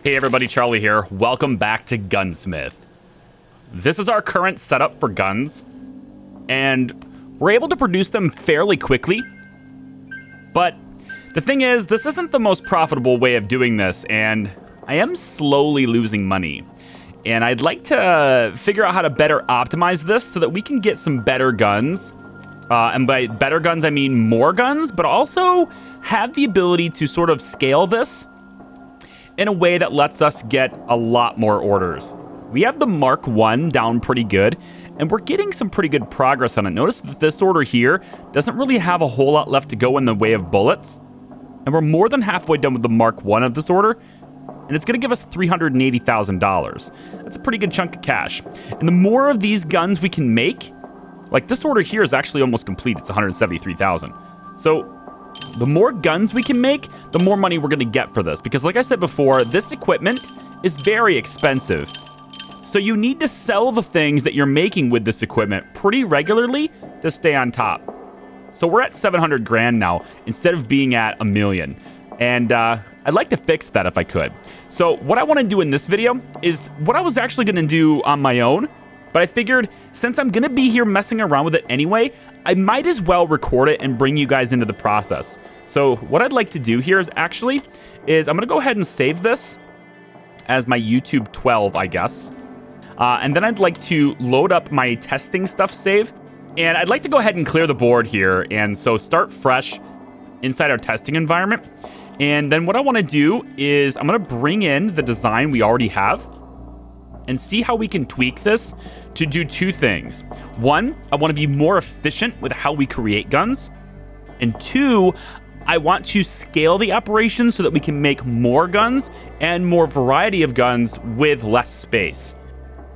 Hey everybody, Charlie here. Welcome back to Gunsmith. This is our current setup for guns, and we're able to produce them fairly quickly. But the thing is, this isn't the most profitable way of doing this, and I am slowly losing money. And I'd like to figure out how to better optimize this so that we can get some better guns. And by better guns, I mean more guns, but also have the ability to sort of scale this in a way that lets us get a lot more orders. We have the Mark 1 down pretty good, and we're getting some pretty good progress on it. Notice that this order here doesn't really have a whole lot left to go in the way of bullets, and we're more than halfway done with the Mark 1 of this order, and it's gonna give us $380,000. That's a pretty good chunk of cash. And the more of these guns we can make, like this order here is actually almost complete, it's 173,000. So the more guns we can make, the more money we're gonna get for this. Because like I said before, this equipment is very expensive. So you need to sell the things that you're making with this equipment pretty regularly to stay on top. So we're at 700 grand now, instead of being at $1 million. And I'd like to fix that if I could. So what I wanna do in this video is what I was actually gonna do on my own, but I figured since I'm gonna be here messing around with it anyway, I might as well record it and bring you guys into the process. So what I'd like to do here is I'm gonna go ahead and save this as my YouTube 12, I guess. And then I'd like to load up my testing stuff save. And I'd like to go ahead and clear the board here. And so start fresh inside our testing environment. And then what I wanna do is I'm gonna bring in the design we already have and see how we can tweak this to do two things. One, I want to be more efficient with how we create guns. And two, I want to scale the operation so that we can make more guns and more variety of guns with less space.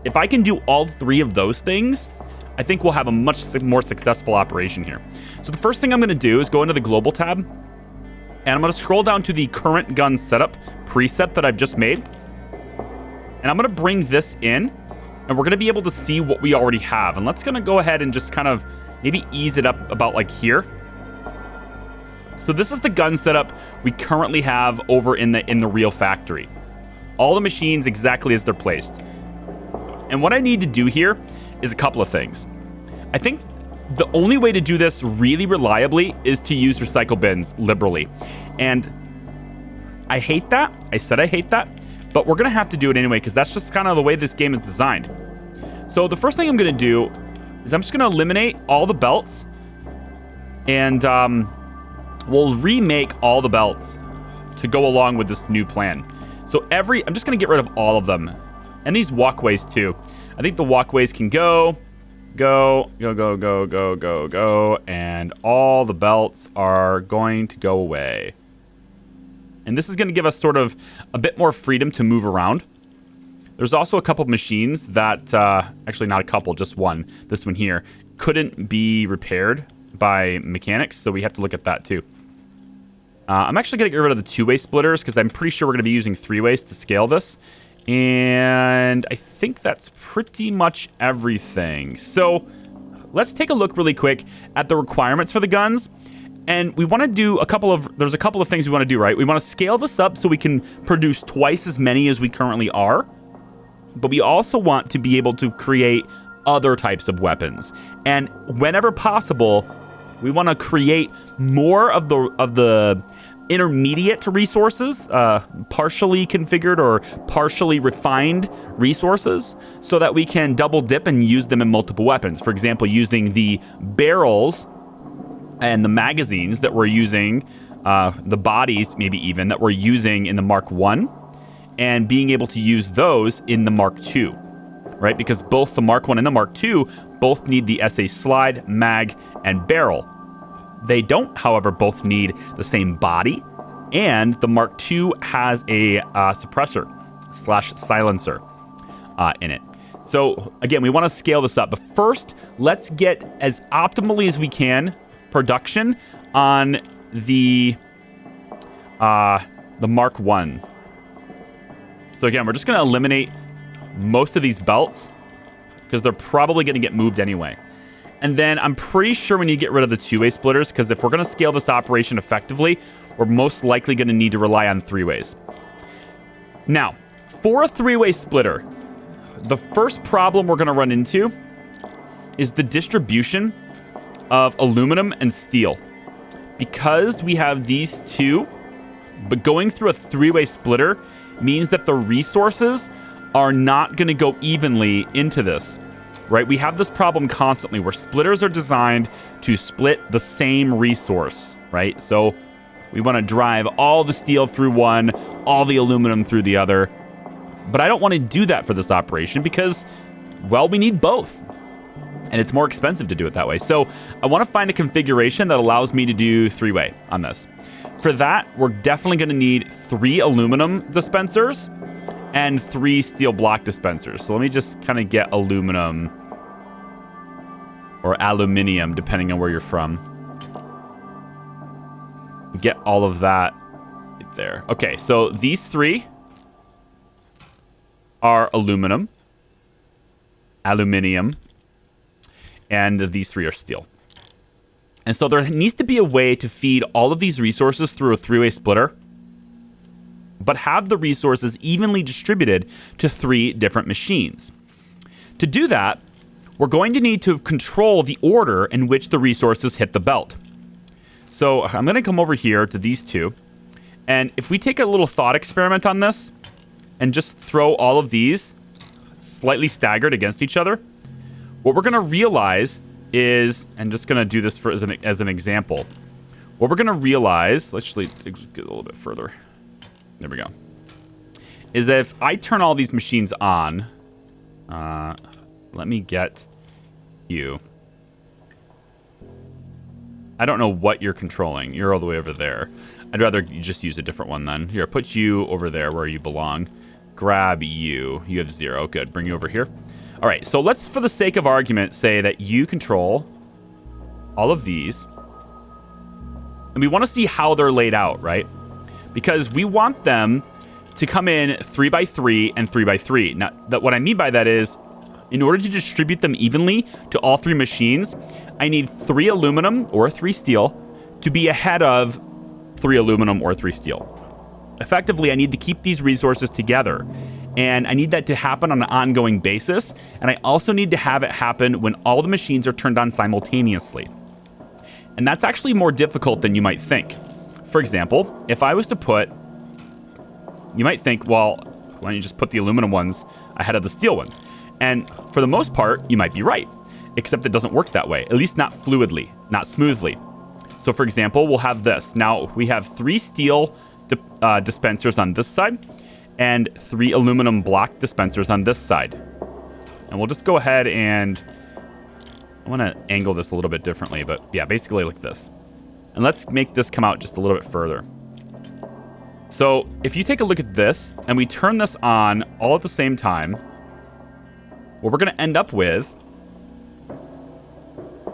If I can do all three of those things, I think we'll have a much more successful operation here. So the first thing I'm gonna do is go into the global tab, and I'm gonna scroll down to the current gun setup preset that I've just made. And I'm gonna bring this in, and we're gonna be able to see what we already have. And let's gonna go ahead and just kind of maybe ease it up about like here. So this is the gun setup we currently have over in the real factory. All the machines exactly as they're placed. And what I need to do here is a couple of things. I think the only way to do this really reliably is to use recycle bins liberally. And I hate that. I said I hate that. But we're gonna have to do it anyway, because that's just kind of the way this game is designed. So the first thing I'm gonna do is I'm just gonna eliminate all the belts, and we'll remake all the belts to go along with this new plan. So I'm just gonna get rid of all of them. And these walkways too. I think the walkways can go, and all the belts are going to go away. And this is going to give us sort of a bit more freedom to move around. There's also a couple of machines that, actually not a couple, just one, this one here, couldn't be repaired by mechanics, so we have to look at that too. I'm actually going to get rid of the two-way splitters because I'm pretty sure we're going to be using three-ways to scale this. And I think that's pretty much everything. So let's take a look really quick at the requirements for the guns. And we want to do there's a couple of things we want to do, right? We want to scale this up so we can produce twice as many as we currently are. But we also want to be able to create other types of weapons. And whenever possible, we want to create more of the intermediate resources, partially configured or partially refined resources, so that we can double dip and use them in multiple weapons. For example, using the barrels and the magazines that we're using, the bodies maybe even, that we're using in the Mark 1, and being able to use those in the Mark 2, right? Because both the Mark 1 and the Mark 2 both need the SA slide, mag, and barrel. They don't, however, both need the same body, and the Mark 2 has a suppressor/silencer in it. So again, we want to scale this up, but first, let's get as optimally as we can production on the Mark 1. So again, we're just going to eliminate most of these belts because they're probably going to get moved anyway. And then I'm pretty sure we need to get rid of the two-way splitters, because if we're going to scale this operation effectively, we're most likely going to need to rely on three-ways. Now, for a three-way splitter, the first problem we're going to run into is the distribution of aluminum and steel. Because we have these two, but going through a three-way splitter means that the resources are not going to go evenly into this, right? We have this problem constantly where splitters are designed to split the same resource, right? So we want to drive all the steel through one, all the aluminum through the other. But I don't want to do that for this operation because, well, we need both. And it's more expensive to do it that way. So I want to find a configuration that allows me to do three-way on this. For that, we're definitely going to need 3 aluminum dispensers and 3 steel block dispensers. So let me just kind of get aluminum or aluminium, depending on where you're from. Get all of that right there. Okay, so these 3 are aluminum, aluminium, and these 3 are steel. And so there needs to be a way to feed all of these resources through a three-way splitter, but have the resources evenly distributed to 3 different machines. To do that, we're going to need to control the order in which the resources hit the belt. So I'm going to come over here to these 2, and if we take a little thought experiment on this and just throw all of these slightly staggered against each other, what we're going to realize is, and just going to do this for as an example, what we're going to realize, let's actually get a little bit further. There we go. Is if I turn all these machines on, let me get you. I don't know what you're controlling. You're all the way over there. I'd rather you just use a different one then. Here, put you over there where you belong. Grab you. You have 0. Good. Bring you over here. All right, so let's, for the sake of argument, say that you control all of these. And we want to see how they're laid out, right? Because we want them to come in 3x3 and 3x3. Now, what I mean by that is, in order to distribute them evenly to all 3 machines, I need 3 aluminum or 3 steel to be ahead of 3 aluminum or 3 steel. Effectively, I need to keep these resources together. And I need that to happen on an ongoing basis. And I also need to have it happen when all the machines are turned on simultaneously. And that's actually more difficult than you might think. For example, if I was to put, you might think, well, why don't you just put the aluminum ones ahead of the steel ones? And for the most part, you might be right, except it doesn't work that way, at least not fluidly, not smoothly. So for example, we'll have this. Now we have 3 steel dispensers on this side, and 3 aluminum block dispensers on this side. And we'll just go ahead and, I want to angle this a little bit differently, but yeah, basically like this. And let's make this come out just a little bit further. So if you take a look at this and we turn this on all at the same time, what we're going to end up with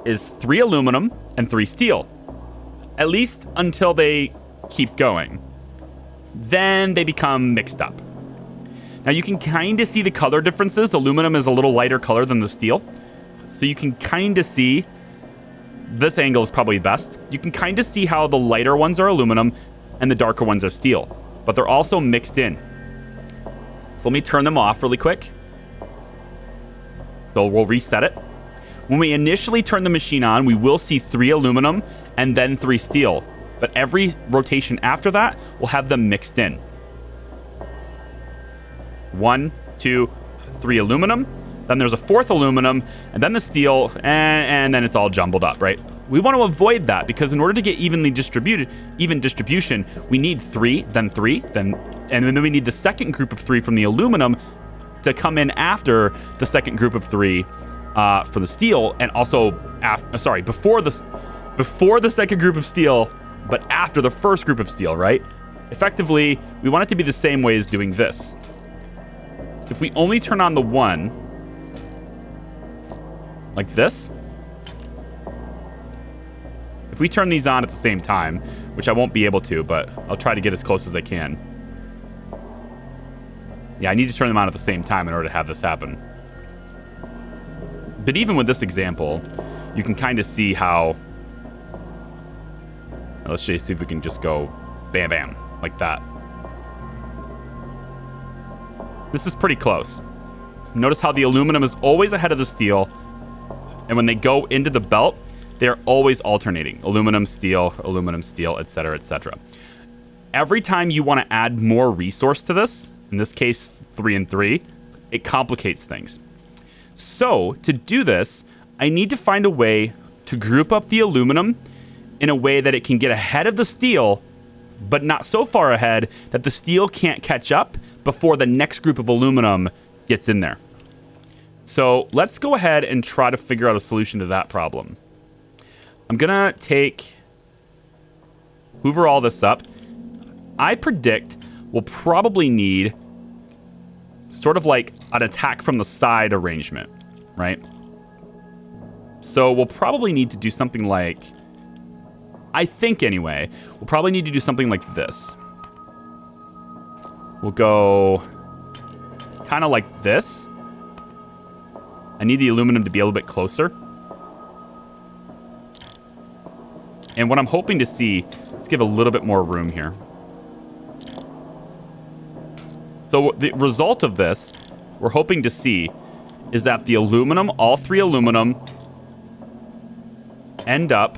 is 3 aluminum and 3 steel, at least until they keep going. Then they become mixed up. Now you can kind of see the color differences. Aluminum is a little lighter color than the steel. So you can kind of see, this angle is probably best. You can kind of see how the lighter ones are aluminum and the darker ones are steel, but they're also mixed in. So let me turn them off really quick. So we'll reset it. When we initially turn the machine on, we will see 3 aluminum and then 3 steel. But every rotation after that, we'll have them mixed in. 1, 2, 3 aluminum. Then there's a 4th aluminum, and then the steel, and then it's all jumbled up, right? We want to avoid that because in order to get even distribution, we need 3, then 3, and then we need the second group of 3 from the aluminum to come in after the second group of 3 for the steel, and also before the second group of steel, but after the first group of steel, right? Effectively, we want it to be the same way as doing this. If we only turn on the one, like this, if we turn these on at the same time, which I won't be able to, but I'll try to get as close as I can. Yeah, I need to turn them on at the same time in order to have this happen. But even with this example, you can kind of see how... Let's just see if we can just go bam, bam, like that. This is pretty close. Notice how the aluminum is always ahead of the steel. And when they go into the belt, they're always alternating. Aluminum, steel, etc., etc. Every time you want to add more resource to this, in this case 3 and 3, it complicates things. So to do this, I need to find a way to group up the aluminum in a way that it can get ahead of the steel, but not so far ahead that the steel can't catch up before the next group of aluminum gets in there. So let's go ahead and try to figure out a solution to that problem. I'm gonna hoover all this up. I predict we'll probably need sort of like an attack from the side arrangement, right? So we'll probably need to do something like, I think anyway, we'll probably need to do something like this. We'll go kind of like this. I need the aluminum to be a little bit closer. And what I'm hoping to see, let's give a little bit more room here. So the result of this, we're hoping to see, is that the aluminum, all 3 aluminum, end up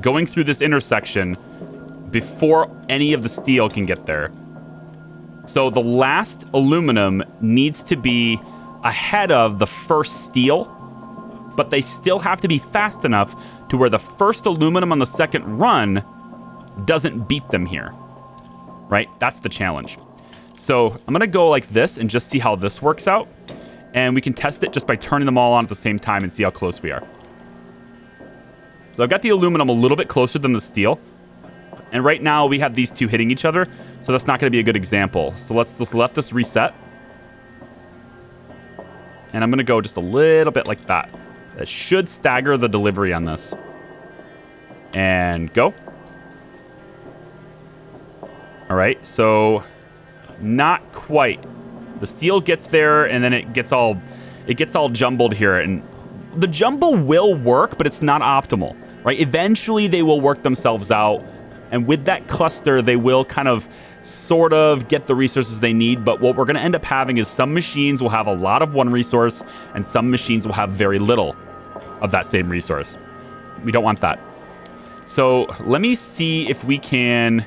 going through this intersection before any of the steel can get there. So the last aluminum needs to be ahead of the first steel, but they still have to be fast enough to where the first aluminum on the second run doesn't beat them here, right? That's the challenge. So I'm gonna go like this and just see how this works out. And we can test it just by turning them all on at the same time and see how close we are. So I've got the aluminum a little bit closer than the steel. And right now we have these two hitting each other, so that's not going to be a good example. So let's just let this reset. And I'm going to go just a little bit like that. That should stagger the delivery on this. And go. All right, so not quite. The steel gets there, and then it gets all jumbled here. And the jumble will work, but it's not optimal, right? Eventually, they will work themselves out. And with that cluster, they will kind of sort of get the resources they need. But what we're going to end up having is some machines will have a lot of one resource, and some machines will have very little of that same resource. We don't want that. So let me see if we can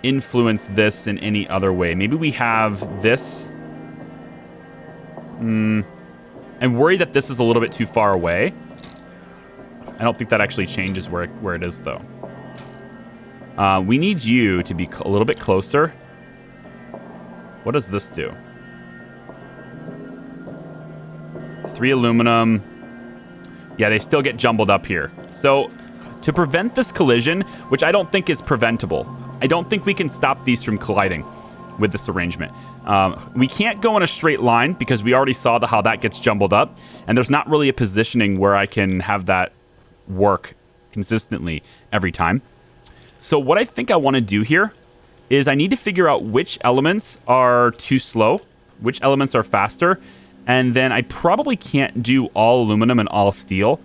influence this in any other way. Maybe we have this. I'm worried that this is a little bit too far away. I don't think that actually changes where it is, though. We need you to be a little bit closer. What does this do? 3 aluminum. Yeah, they still get jumbled up here. So to prevent this collision, which I don't think is preventable, I don't think we can stop these from colliding with this arrangement. We can't go in a straight line because we already saw how that gets jumbled up, and there's not really a positioning where I can have that work consistently every time. So what I think I want to do here is I need to figure out which elements are too slow, which elements are faster, and then I probably can't do all aluminum and all steel.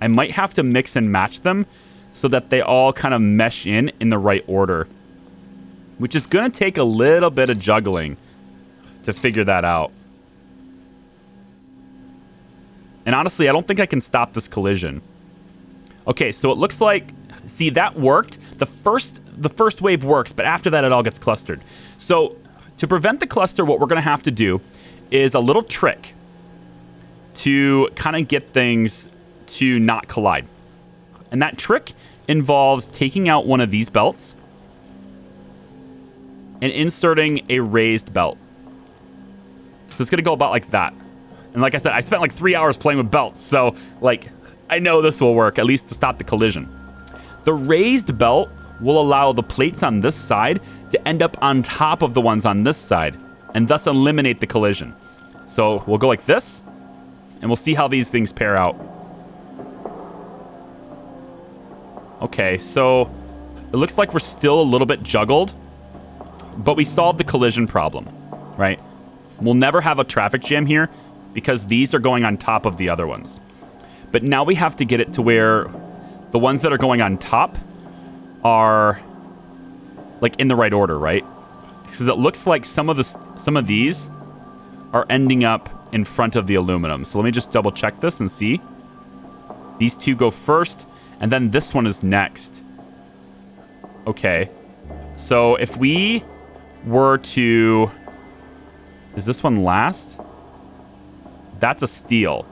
I might have to mix and match them so that they all kind of mesh in the right order, which is going to take a little bit of juggling to figure that out. And honestly, I don't think I can stop this collision. Okay, so it looks like, see, that worked. The first wave works, but after that, it all gets clustered. So to prevent the cluster, what we're going to have to do is a little trick to kind of get things to not collide. And that trick involves taking out one of these belts and inserting a raised belt. So it's going to go about like that. And like I said, I spent like 3 hours playing with belts. So like, I know this will work, at least to stop the collision. The raised belt will allow the plates on this side to end up on top of the ones on this side, and thus eliminate the collision. So we'll go like this, and we'll see how these things pair out. Okay, so it looks like we're still a little bit juggled, but we solved the collision problem, right? We'll never have a traffic jam here because these are going on top of the other ones. But now we have to get it to where the ones that are going on top are like in the right order, right? because it looks like some of these are ending up in front of the aluminum. So let me just double check this and see. These two go first, and then this one is next. Okay. So if we were to... Is this one last? That's a steel.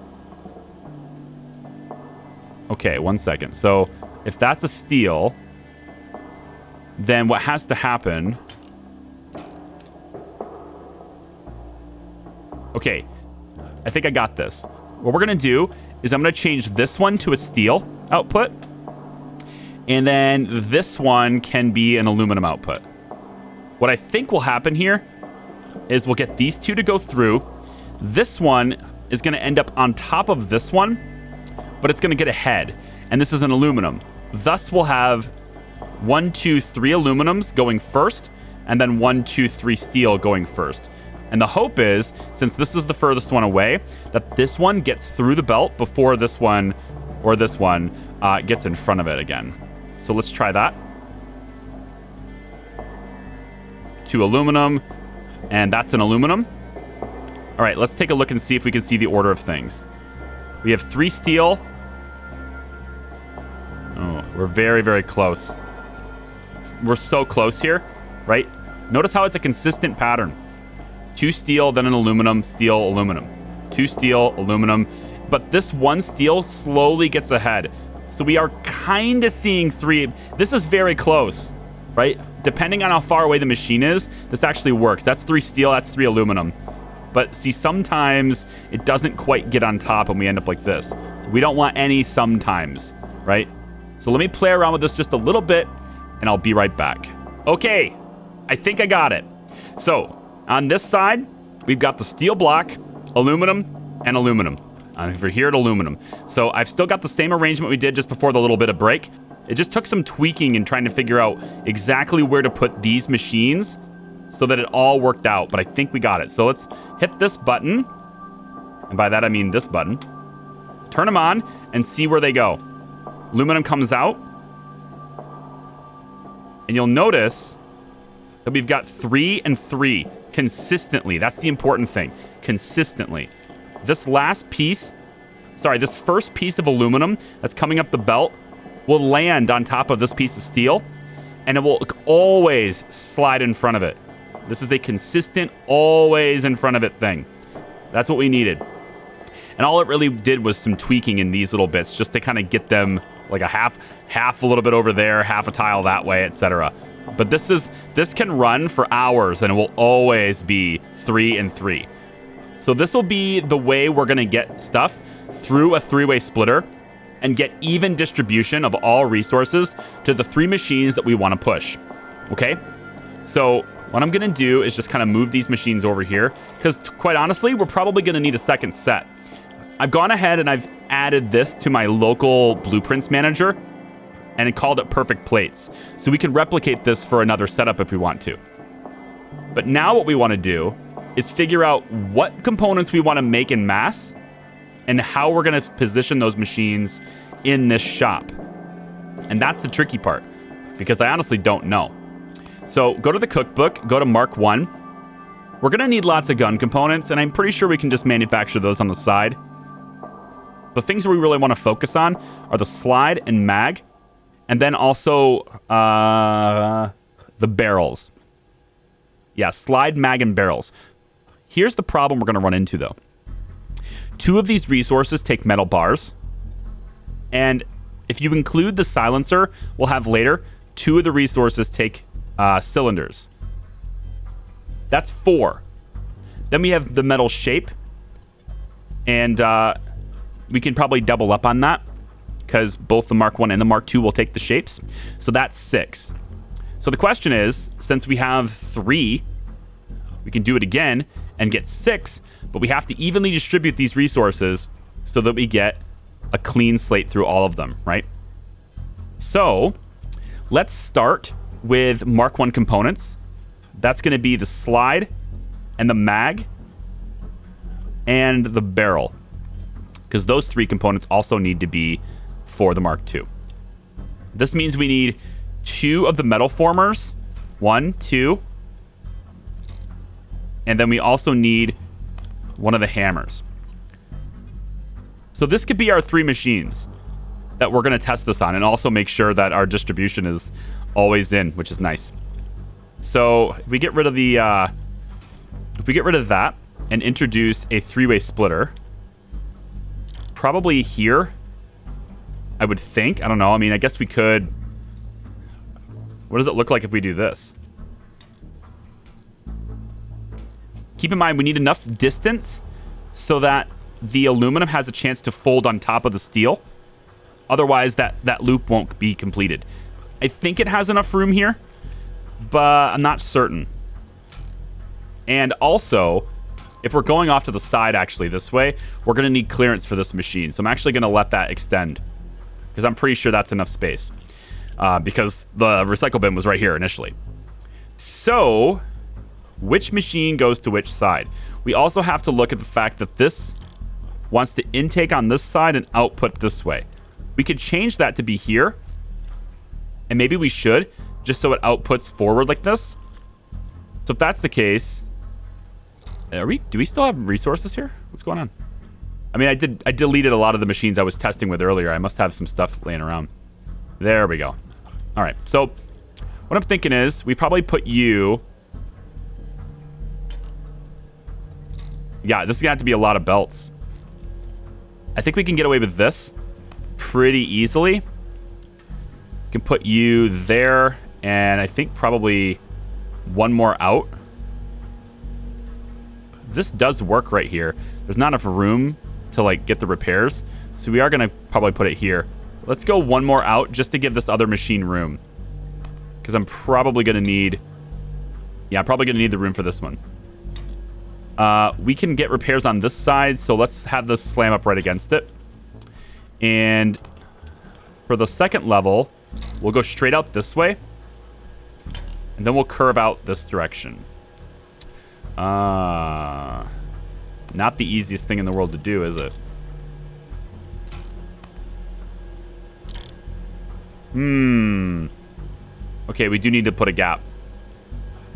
Okay, 1 second. So if that's a steel, then what has to happen... Okay, I think I got this. What we're going to do is I'm going to change this one to a steel output. And then this one can be an aluminum output. What I think will happen here is we'll get these two to go through. This one is going to end up on top of this one, but it's going to get ahead. And this is an aluminum. Thus, we'll have 1, 2, 3 aluminums going first, and then 1, 2, 3 steel going first. And the hope is, since this is the furthest one away, that this one gets through the belt before this one or this one gets in front of it again. So let's try that. 2 aluminum, and that's an aluminum. All right, let's take a look and see if we can see the order of things. We have 3 steel. Oh, we're very, very close. We're so close here, right? Notice how it's a consistent pattern. 2 steel, then an aluminum, steel, aluminum. 2 steel, aluminum. But this 1 steel slowly gets ahead. So we are kind of seeing 3. This is very close, right? Depending on how far away the machine is, this actually works. That's 3 steel, that's 3 aluminum. But see, sometimes it doesn't quite get on top and we end up like this. We don't want any sometimes, right? So let me play around with this just a little bit and I'll be right back. Okay, I think I got it. So on this side, we've got the steel block, aluminum, and aluminum. Over here at aluminum. So I've still got the same arrangement we did just before the little bit of break. It just took some tweaking and trying to figure out exactly where to put these machines so that it all worked out. But I think we got it. So let's hit this button. And by that, I mean this button. Turn them on and see where they go. Aluminum comes out. And you'll notice that we've got 3 and 3 consistently. That's the important thing. Consistently. This this first piece of aluminum that's coming up the belt will land on top of this piece of steel, and it will always slide in front of it. This is a consistent, always in front of it thing. That's what we needed. And all it really did was some tweaking in these little bits just to kind of get them like a half a little bit over there, half a tile that way, etc. But this can run for hours, and it will always be 3 and 3. So this will be the way we're going to get stuff through a 3-way splitter and get even distribution of all resources to the 3 machines that we want to push. Okay? So what I'm going to do is just kind of move these machines over here because quite honestly, we're probably going to need a second set. I've gone ahead and I've added this to my local blueprints manager and it called it perfect plates. So we can replicate this for another setup if we want to. But now what we want to do is figure out what components we want to make in mass and how we're going to position those machines in this shop. And that's the tricky part because I honestly don't know. So go to the cookbook, go to Mark 1. We're going to need lots of gun components, and I'm pretty sure we can just manufacture those on the side. The things we really want to focus on are the slide and mag, and then also the barrels. Yeah, slide, mag, and barrels. Here's the problem we're going to run into, though. 2 of these resources take metal bars. And if you include the silencer we'll have later, 2 of the resources take cylinders. That's 4. Then we have the metal shape. And we can probably double up on that because both the Mark 1 and the Mark 2 will take the shapes. So that's 6. So the question is, since we have 3, we can do it again and get 6, but we have to evenly distribute these resources so that we get a clean slate through all of them, right? So let's start with Mark 1 components. That's going to be the slide and the mag and the barrel, because those 3 components also need to be for the Mark 2. This means we need 2 of the metal formers. 1, 2. And then we also need one of the hammers. So this could be our 3 machines that we're going to test this on, and also make sure that our distribution is always in, which is nice. So if we get rid of the, if we get rid of that and introduce a 3-way splitter, probably here, I would think. I don't know. I mean, I guess we could. What does it look like if we do this? Keep in mind, we need enough distance so that the aluminum has a chance to fold on top of the steel. Otherwise, that loop won't be completed. I think it has enough room here, but I'm not certain. And also, if we're going off to the side, actually, this way, we're going to need clearance for this machine. So I'm actually going to let that extend, because I'm pretty sure that's enough space. Because the recycle bin was right here initially. So, which machine goes to which side? We also have to look at the fact that this wants to intake on this side and output this way. We could change that to be here. And maybe we should, just so it outputs forward like this. So if that's the case, do we still have resources here? What's going on? I mean, I deleted a lot of the machines I was testing with earlier. I must have some stuff laying around. There we go. All right, so what I'm thinking is we probably put you... Yeah, this is gonna have to be a lot of belts. I think we can get away with this pretty easily. We can put you there, and I think probably one more out. This does work right here. There's not enough room to like get the repairs, so we are gonna probably put it here. Let's go one more out just to give this other machine room, because I'm probably gonna need... Yeah, I'm probably gonna need the room for this one. We can get repairs on this side, so let's have this slam up right against it. And for the second level, we'll go straight out this way, and then we'll curve out this direction. Not the easiest thing in the world to do, is it? Okay, we do need to put a gap.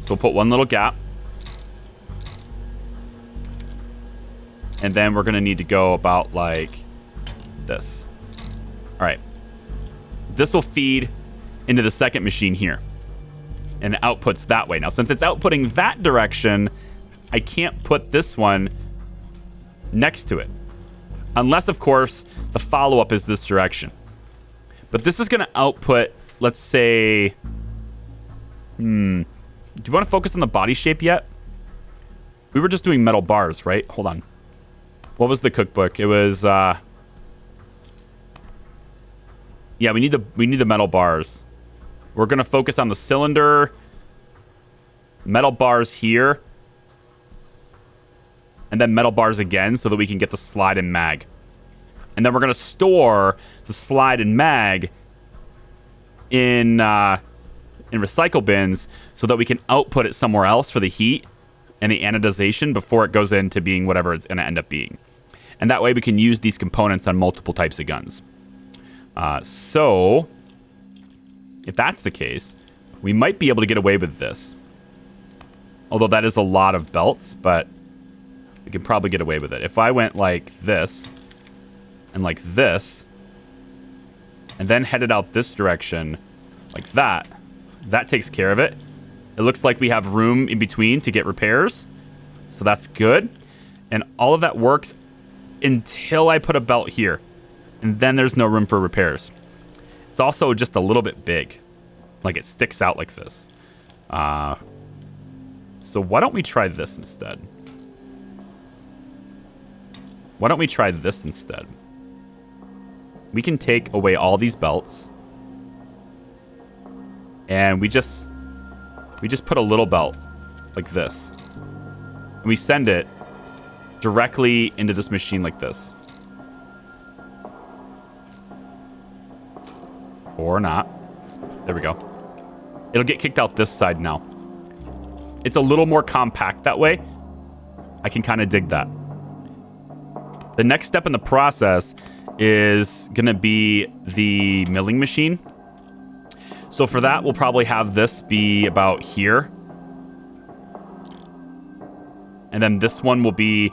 So we'll put one little gap. And then we're going to need to go about like this. All right. This will feed into the second machine here. And it outputs that way. Now, since it's outputting that direction, I can't put this one next to it. Unless, of course, the follow-up is this direction. But this is going to output, let's say... Do you want to focus on the body shape yet? We were just doing metal bars, right? Hold on. What was the cookbook? It was, yeah, we need the metal bars. We're going to focus on the cylinder, metal bars here, and then metal bars again so that we can get the slide and mag. And then we're going to store the slide and mag in recycle bins so that we can output it somewhere else for the heat and the anodization before it goes into being whatever it's going to end up being. And that way we can use these components on multiple types of guns. So, if that's the case, we might be able to get away with this. Although that is a lot of belts, but we can probably get away with it. If I went like this, and like this, and then headed out this direction, like that, that takes care of it. It looks like we have room in between to get repairs, so that's good. And all of that works until I put a belt here, and then there's no room for repairs. It's also just a little bit big, like it sticks out like this. So why don't we try this instead? Why don't we try this instead? We can take away all these belts, and we just put a little belt like this, and we send it directly into this machine like this. Or not. There we go. It'll get kicked out this side now. It's a little more compact that way. I can kind of dig that. The next step in the process is going to be the milling machine. So for that, we'll probably have this be about here. And then this one will be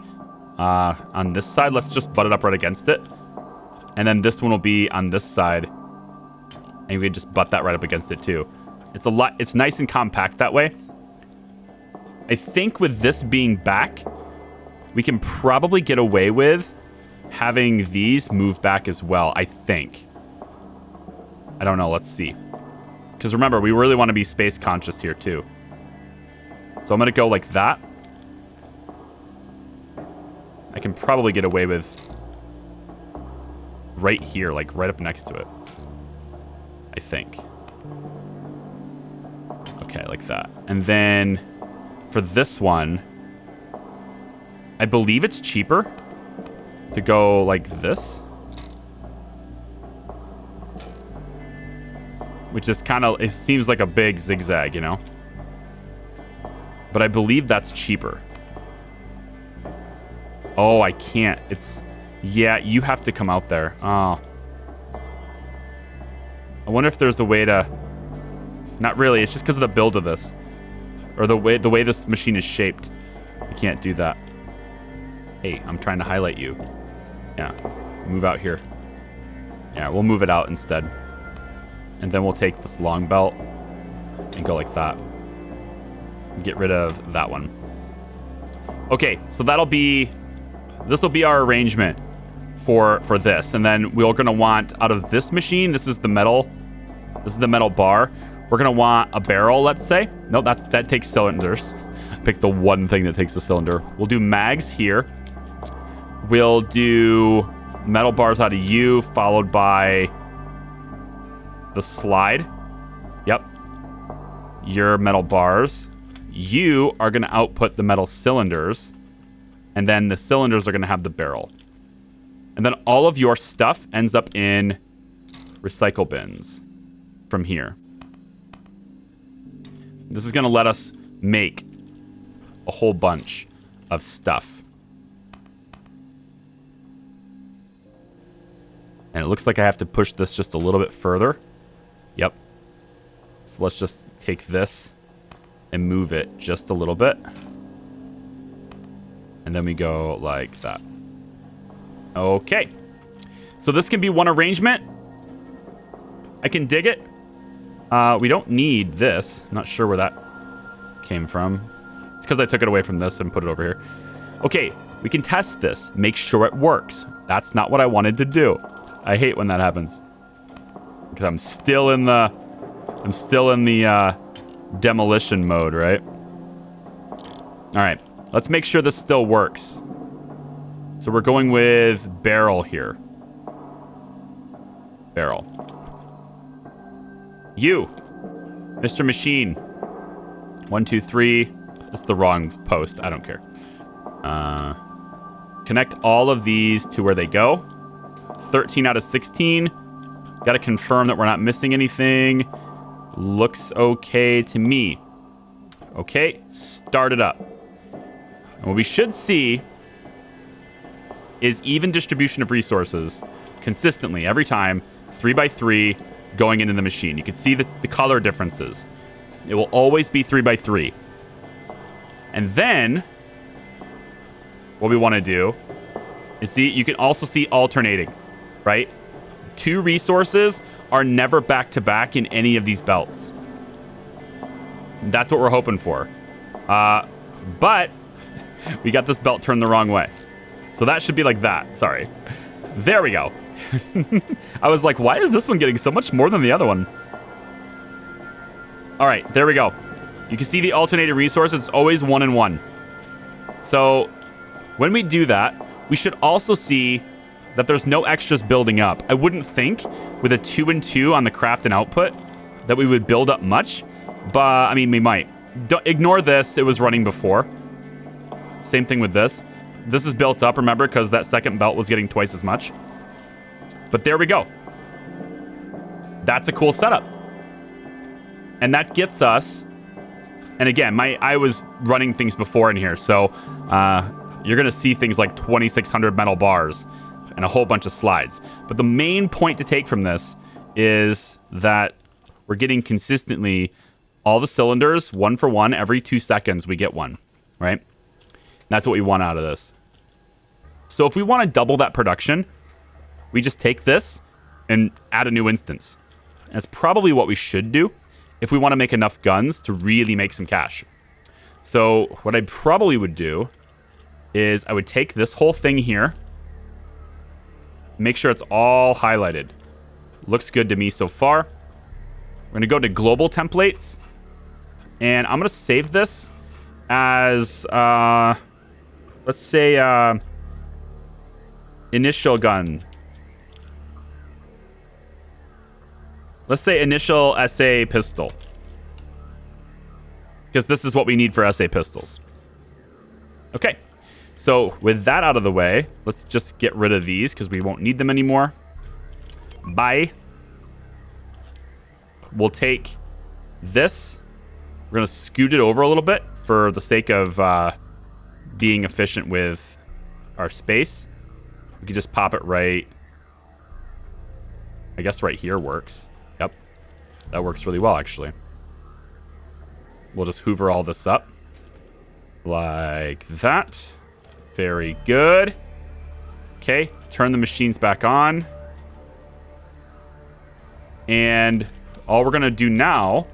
on this side. Let's just butt it up right against it. And then this one will be on this side. And we just butt that right up against it too. It's nice and compact that way. I think with this being back, we can probably get away with having these move back as well, I think. I don't know, let's see. Because remember, we really want to be space conscious here too. So I'm going to go like that. I can probably get away with right here, like right up next to it. I think. Okay, like that. And then for this one, I believe it's cheaper to go like this. Which is kind of, it seems like a big zigzag, you know? But I believe that's cheaper. Oh, I can't. It's, yeah, you have to come out there. Oh. I wonder if there's a way to, not really, it's just because of the build of this. Or the way this machine is shaped. I can't do that. Hey, I'm trying to highlight you. Yeah, move out here. Yeah, we'll move it out instead. And then we'll take this long belt and go like that. Get rid of that one. Okay, so this will be our arrangement for this. And then we're gonna want out of this machine, this is the metal bar. We're gonna want a barrel, let's say. No, that takes cylinders. Pick the one thing that takes a cylinder. We'll do mags here. We'll do metal bars out of you, followed by the slide. Yep. Your metal bars. You are going to output the metal cylinders. And then the cylinders are going to have the barrel. And then all of your stuff ends up in recycle bins from here. This is going to let us make a whole bunch of stuff. And it looks like I have to push this just a little bit further. Yep. So let's just take this and move it just a little bit. And then we go like that. Okay. So this can be one arrangement. I can dig it. We don't need this. I'm not sure where that came from. It's because I took it away from this and put it over here. Okay, we can test this. Make sure it works. That's not what I wanted to do. I hate when that happens. Because I'm still in the demolition mode, right? All right, let's make sure this still works. So we're going with barrel here. Barrel. You, Mr. Machine. 1, 2, 3. That's the wrong post. I don't care. Connect all of these to where they go. 13 out of 16. Got to confirm that we're not missing anything. Looks okay to me. Okay, start it up. And what we should see is even distribution of resources consistently every time, 3 by 3 going into the machine. You can see the color differences. It will always be 3 by 3. And then what we want to do is see, you can also see alternating, right? 2 resources are never back to back in any of these belts. That's what we're hoping for. But we got this belt turned the wrong way. So that should be like that. Sorry. There we go. I was like, why is this one getting so much more than the other one? All right, there we go. You can see the alternated resource. It's always 1 and 1. So when we do that, we should also see that there's no extras building up. I wouldn't think with a 2 and 2 on the craft and output that we would build up much, but I mean, we might. Don't ignore this. It was running before. Same thing with this. This is built up, remember, because that second belt was getting twice as much. But there we go. That's a cool setup. And that gets us, and again, I was running things before in here, so you're going to see things like 2,600 metal bars and a whole bunch of slides. But the main point to take from this is that we're getting consistently all the cylinders, 1 for 1, every 2 seconds we get one, right? That's what we want out of this. So if we want to double that production, we just take this and add a new instance. That's probably what we should do if we want to make enough guns to really make some cash. So what I probably would do is I would take this whole thing here, make sure it's all highlighted. Looks good to me so far. We're going to go to global templates, and I'm going to save this as, let's say, initial gun. Let's say initial SA pistol. Because this is what we need for SA pistols. Okay. So with that out of the way, let's just get rid of these because we won't need them anymore. Bye. We'll take this. We're going to scoot it over a little bit for the sake of being efficient with our space. We can just pop it right. I guess right here works. Yep. That works really well, actually. We'll just hoover all this up. Like that. Very good. Okay. Turn the machines back on. And all we're going to do now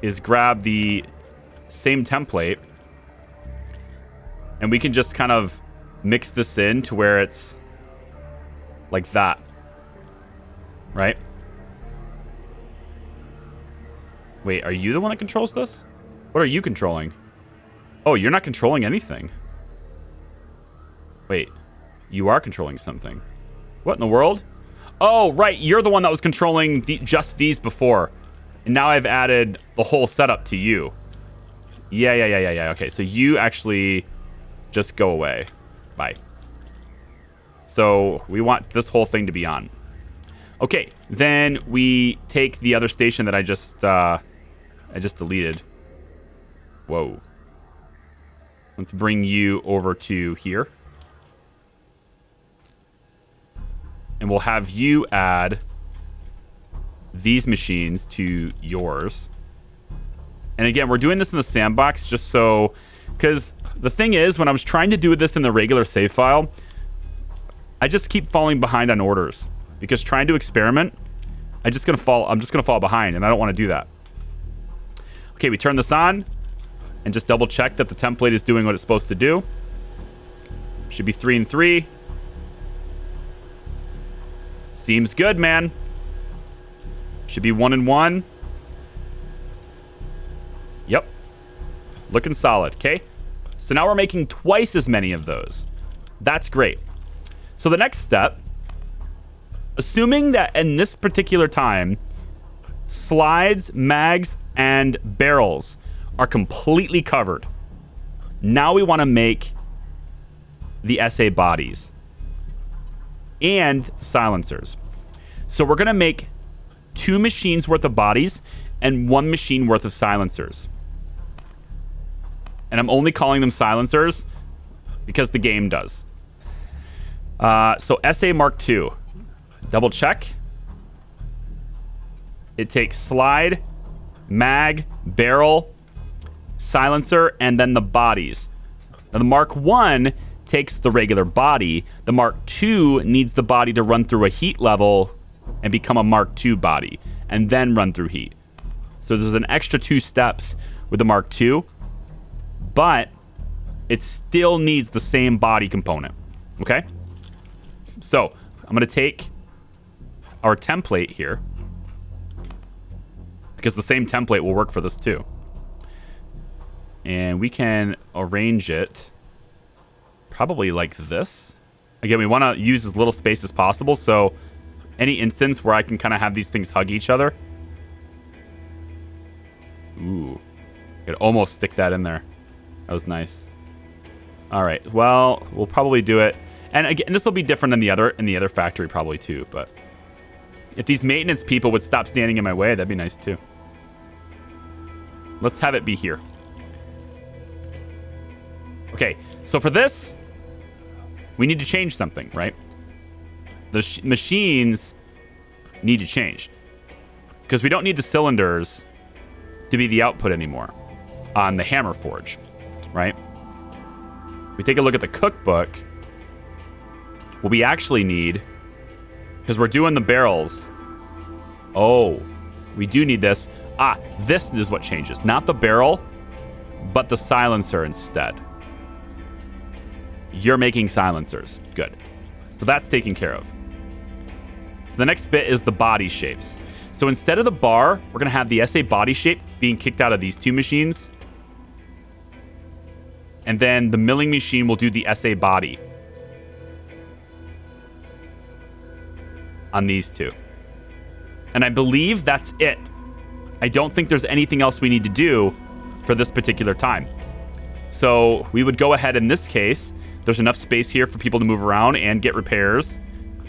is grab the same template. And we can just kind of mix this in to where it's like that. Right? Wait, are you the one that controls this? What are you controlling? Oh, you're not controlling anything. Wait, you are controlling something. What in the world? Oh, right, you're the one that was controlling just these before. And now I've added the whole setup to you. Yeah. Okay, so you actually just go away. Bye. So we want this whole thing to be on. Okay, then we take the other station that I just deleted. Whoa. Let's bring you over to here. And we'll have you add these machines to yours. And again, we're doing this in the sandbox just so... Because the thing is, when I was trying to do this in the regular save file, I just keep falling behind on orders. Because trying to experiment, I'm just gonna fall behind, and I don't want to do that. Okay, we turn this on, and just double check that the template is doing what it's supposed to do. Should be 3 and 3. Seems good, man. Should be 1 and 1. Yep. Looking solid, okay? So now we're making twice as many of those. That's great. So the next step, assuming that in this particular time, slides, mags, and barrels are completely covered. Now we want to make the SA bodies and silencers. So we're going to make 2 machines worth of bodies and 1 machine worth of silencers. And I'm only calling them silencers because the game does. So SA Mark II. Double check. It takes slide, mag, barrel, silencer, and then the bodies. Now the Mark I takes the regular body. The Mark II needs the body to run through a heat level and become a Mark II body, and then run through heat. So there's an extra 2 steps with the Mark II, but it still needs the same body component, okay? So I'm gonna take our template here, because the same template will work for this too. And we can arrange it probably like this. Again, we want to use as little space as possible, so any instance where I can kind of have these things hug each other. Ooh. I could almost stick that in there. That was nice. All right. Well, we'll probably do it. And again, this will be different in the other factory probably too, but if these maintenance people would stop standing in my way, that'd be nice too. Let's have it be here. Okay, so for this, we need to change something, right? The machines need to change because we don't need the cylinders to be the output anymore on the hammer forge, right? we take a look at the cookbook, what we actually need, because we're doing the barrels. Oh, we do need this. Ah, this is what changes. Not the barrel, but the silencer instead. You're making silencers. Good. So that's taken care of. The next bit is the body shapes. So instead of the bar, we're going to have the SA body shape being kicked out of these two machines. And then the milling machine will do the SA body on these two. And I believe that's it. I don't think there's anything else we need to do for this particular time. So we would go ahead in this case. There's enough space here for people to move around and get repairs.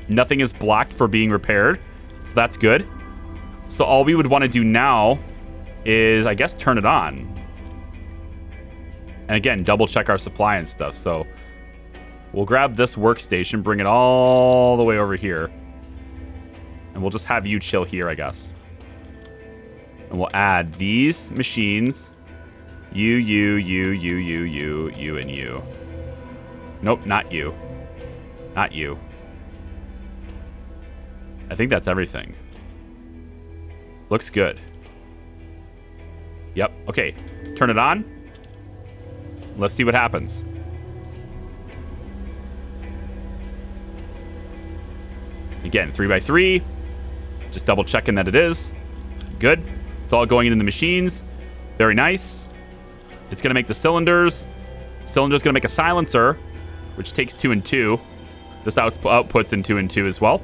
Nothing is blocked for being repaired. So that's good. So all we would want to do now is, I guess, turn it on. And again, double check our supply and stuff. So we'll grab this workstation, bring it all the way over here. And we'll just have you chill here, I guess. And we'll add these machines. You, and you. Nope, not you. Not you. I think that's everything. Looks good. Yep, okay. Turn it on. Let's see what happens. Again, 3x3. Just double checking that it is. Good. It's all going into the machines. Very nice. It's going to make the cylinders. Cylinder's going to make a silencer, which takes 2 and 2. This outputs in 2 and 2 as well.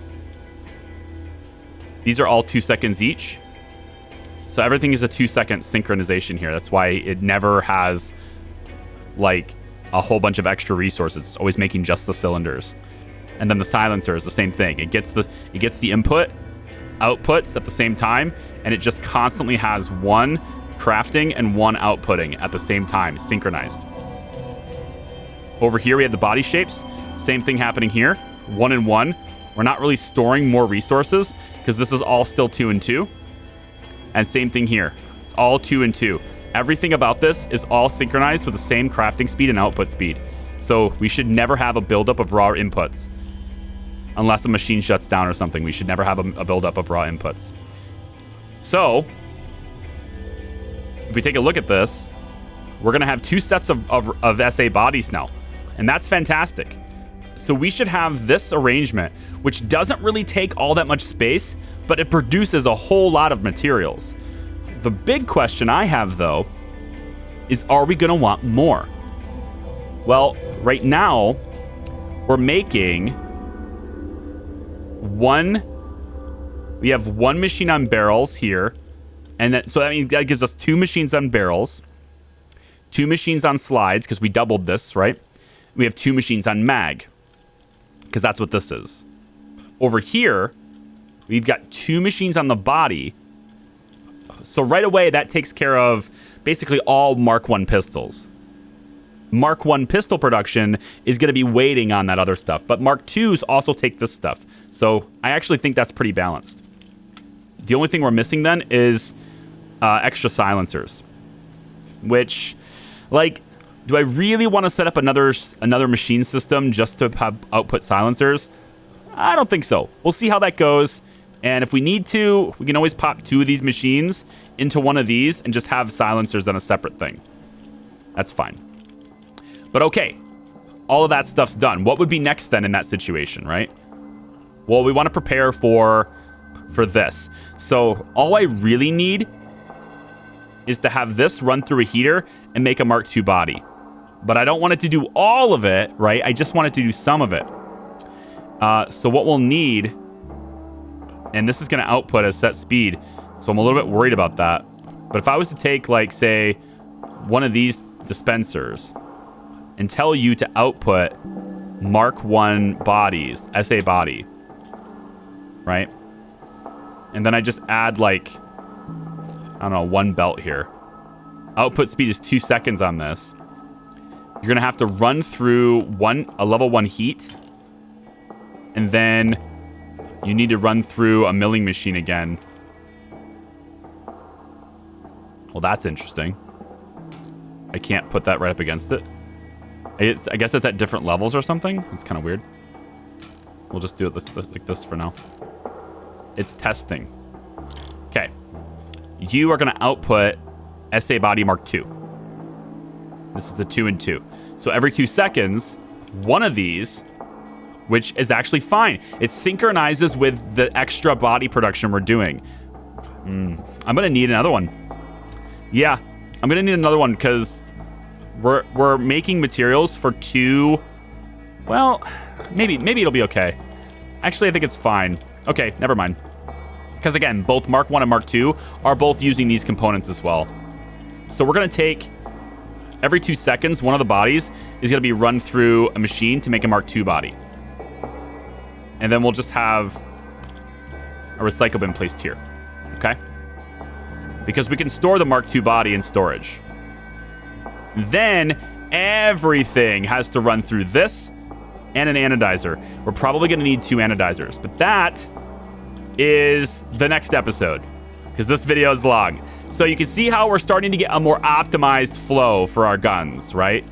These are all 2 seconds each. So everything is a 2-second synchronization here. That's why it never has like a whole bunch of extra resources. It's always making just the cylinders. And then the silencer is the same thing. It gets the input, outputs at the same time, and it just constantly has one crafting and one outputting at the same time, synchronized. Over here we have the body shapes. Same thing happening here. 1 and 1. We're not really storing more resources because this is all still 2 and 2. And same thing here. It's all 2 and 2. Everything about this is all synchronized with the same crafting speed and output speed. So we should never have a buildup of raw inputs. Unless a machine shuts down or something. We should never have a buildup of raw inputs. So, if we take a look at this, we're going to have 2 sets of SA bodies now. And that's fantastic. So we should have this arrangement, which doesn't really take all that much space, but it produces a whole lot of materials. The big question I have, though, is are we going to want more? Well, right now, we're making we have 1 machine on barrels here. And so that means that gives us 2 machines on barrels, 2 machines on slides, because we doubled this, right? We have 2 machines on mag, because that's what this is. Over here, we've got 2 machines on the body. So right away, that takes care of basically all Mark 1 pistols. Mark 1 pistol production is going to be waiting on that other stuff, but Mark 2s also take this stuff. So I actually think that's pretty balanced. The only thing we're missing then is extra silencers, which, like, do I really want to set up another machine system just to have output silencers? I don't think so. We'll see how that goes. And if we need to, we can always pop 2 of these machines into one of these and just have silencers on a separate thing. That's fine. But okay, all of that stuff's done. What would be next then in that situation, right? Well, we want to prepare for this. So all I really need is to have this run through a heater and make a Mark II body. But I don't want it to do all of it, right? I just want it to do some of it. So what we'll need, and this is going to output as set speed, so I'm a little bit worried about that. But if I was to take, like, say, one of these dispensers and tell you to output Mark 1 bodies, SA body, right? And then I just add, like, I don't know, 1 belt here. Output speed is 2 seconds on this. You're going to have to run through a level 1 heat. And then you need to run through a milling machine again. Well, that's interesting. I can't put that right up against it. I guess it's at different levels or something. It's kind of weird. We'll just do it like this for now. It's testing. Okay. You are going to output SA body Mark II. This is a 2 and 2. So every 2 seconds, one of these, which is actually fine. It synchronizes with the extra body production we're doing. I'm going to need another one. Yeah, I'm going to need another one because we're making materials for 2. Well, maybe it'll be okay. Actually, I think it's fine. Okay, never mind. Because again, both Mark 1 and Mark 2 are both using these components as well. So we're going to take every 2 seconds, one of the bodies is going to be run through a machine to make a Mark II body. And then we'll just have a recycle bin placed here. Okay? Because we can store the Mark II body in storage. Then everything has to run through this and an anodizer. We're probably going to need 2 anodizers, but that is the next episode because this video is long. So you can see how we're starting to get a more optimized flow for our guns, right?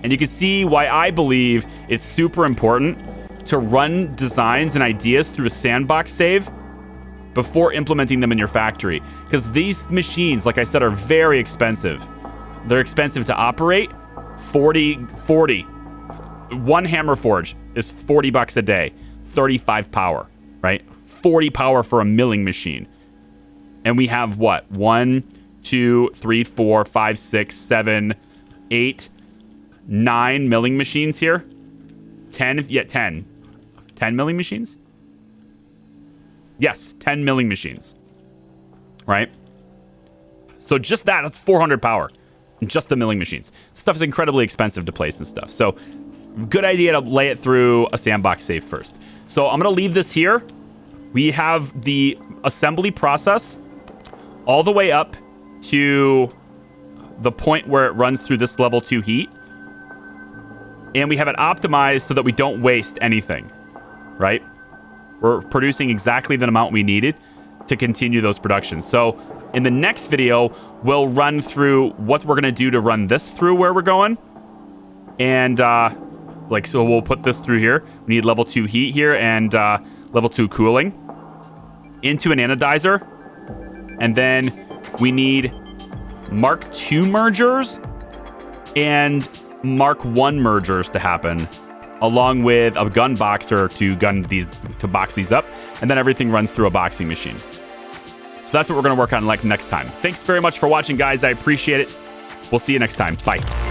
And you can see why I believe it's super important to run designs and ideas through a sandbox save before implementing them in your factory. Because these machines, like I said, are very expensive. They're expensive to operate. 40. One hammer forge is $40 a day. 35 power, right? 40 power for a milling machine. And we have what? 1, 2, 3, 4, 5, 6, 7, 8, 9 milling machines here. 10. 10 milling machines? Yes, 10 milling machines. Right? So just that's 400 power. Just the milling machines. Stuff is incredibly expensive to place and stuff. So good idea to lay it through a sandbox save first. So I'm going to leave this here. We have the assembly process all the way up to the point where it runs through this level 2 heat. And we have it optimized so that we don't waste anything, right? We're producing exactly the amount we needed to continue those productions. So in the next video, we'll run through what we're going to do to run this through where we're going. And so we'll put this through here. We need level 2 heat here and level 2 cooling into an anodizer. And then we need Mark II mergers and Mark I mergers to happen, along with a gun boxer to box these up, and then everything runs through a boxing machine. So that's what we're going to work on next time. Thanks very much for watching, guys. I appreciate it. We'll see you next time. Bye.